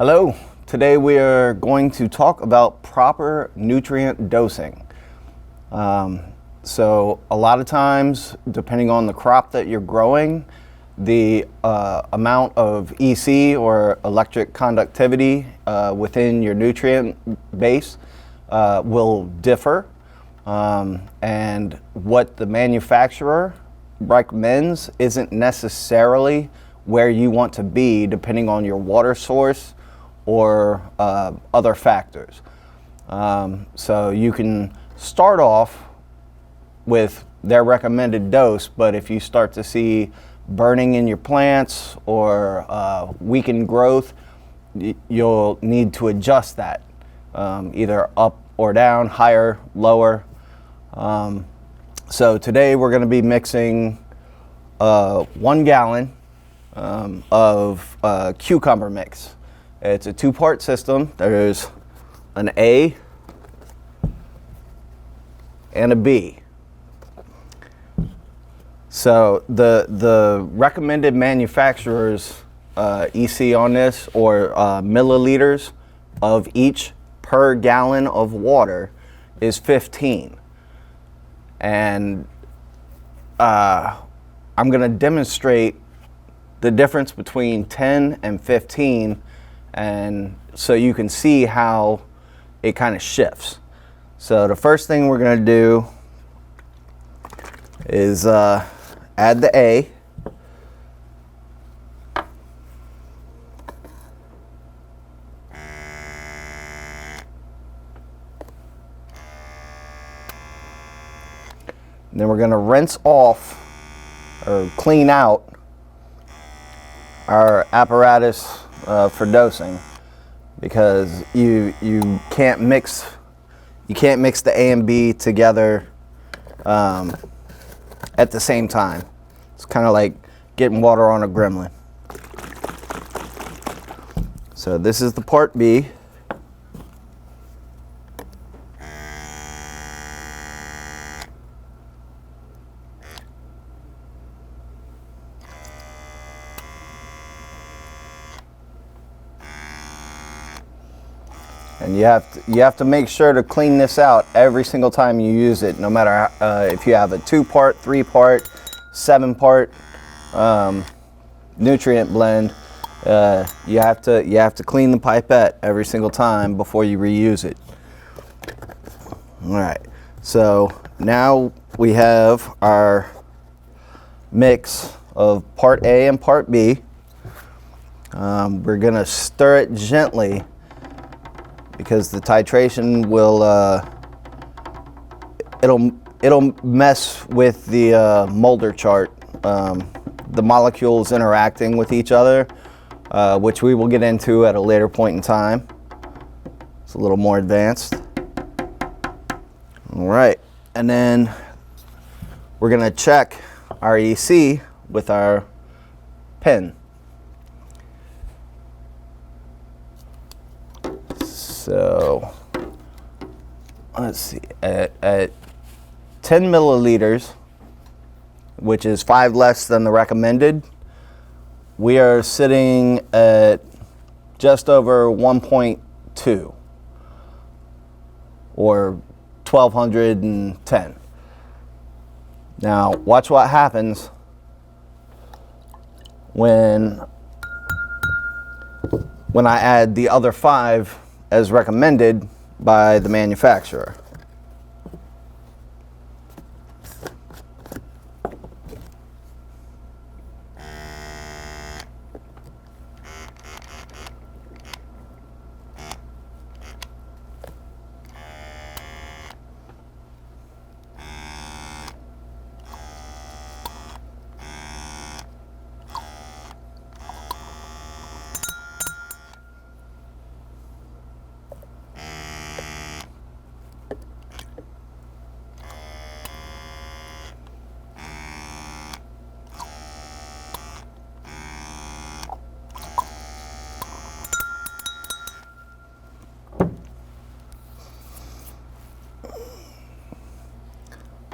Hello, today we are going to talk about proper nutrient dosing. So a lot of times, depending on the crop that you're growing, the amount of EC or electric conductivity within your nutrient base will differ. And what the manufacturer recommends isn't necessarily where you want to be depending on your water source or other factors. So you can start off with their recommended dose, but if you start to see burning in your plants or weakened growth, you'll need to adjust that, either up or down, higher, lower. So today we're going to be mixing 1 gallon of cucumber mix. It's a 2-part system. There's an A and a B. So the recommended manufacturer's EC on this, or milliliters of each per gallon of water, is 15. And I'm going to demonstrate the difference between 10 and 15, and so you can see how it kind of shifts. So the first thing we're going to do is add the A. And then we're going to rinse off or clean out our apparatus for dosing, because you can't mix the A and B together at the same time. It's kind of like getting water on a gremlin. So this is the part B. And you have to make sure to clean this out every single time you use it, no matter if you have a 2-part, 3-part, 7-part nutrient blend. You have to clean the pipette every single time before you reuse it. All right. So now we have our mix of part A and part B. We're gonna stir it gently, because the titration will it'll mess with the Mulder chart, the molecules interacting with each other, which we will get into at a later point in time. It's a little more advanced. All right, and then we're gonna check our EC with our pen. So let's see, at 10 milliliters, which is 5 less than the recommended, we are sitting at just over 1.2, or 1210. Now watch what happens when I add the other 5 as recommended by the manufacturer.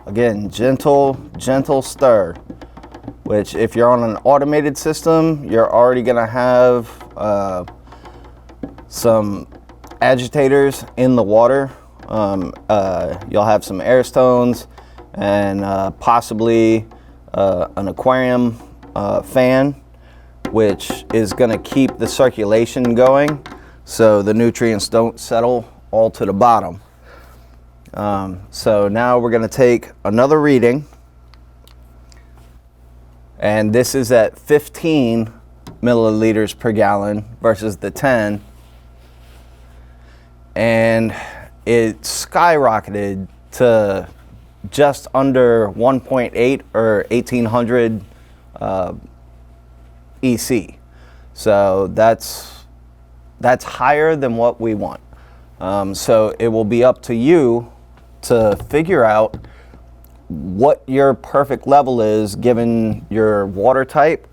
Again, gentle stir, which if you're on an automated system, you're already gonna have some agitators in the water. You'll have some air stones and possibly an aquarium fan, which is going to keep the circulation going so the nutrients don't settle all to the bottom. So now we're going to take another reading, and this is at 15 milliliters per gallon versus the 10, and it skyrocketed to just under 1.8 or 1800 EC. So that's higher than what we want. So it will be up to you to figure out what your perfect level is given your water type,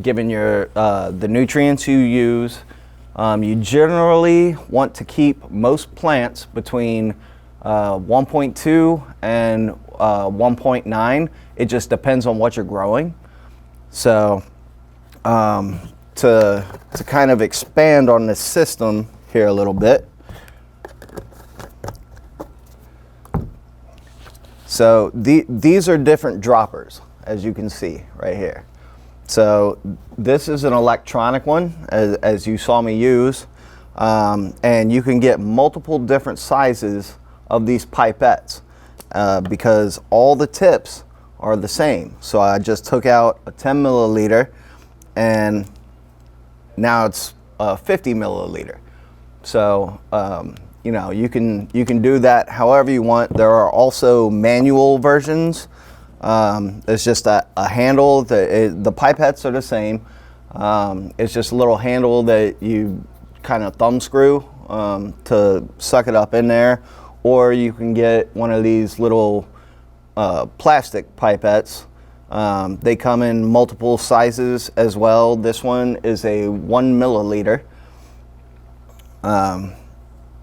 given your the nutrients you use. You generally want to keep most plants between 1.2 and 1.9. It just depends on what you're growing. So to kind of expand on this system here a little bit. So these are different droppers, as you can see right here. So this is an electronic one, as you saw me use, and you can get multiple different sizes of these pipettes because all the tips are the same. So I just took out a 10 milliliter, and now it's 50 milliliter. So you know, you can do that however you want. There are also manual versions. It's just a handle. The pipettes are the same. It's just a little handle that you kind of thumb screw to suck it up in there, or you can get one of these little plastic pipettes. They come in multiple sizes as well. This one is a 1 milliliter.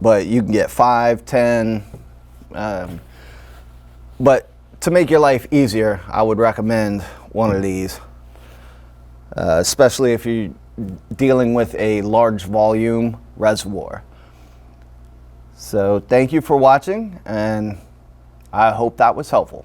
But you can get 5, 10. But to make your life easier, I would recommend one of these, especially if you're dealing with a large volume reservoir. So thank you for watching, and I hope that was helpful.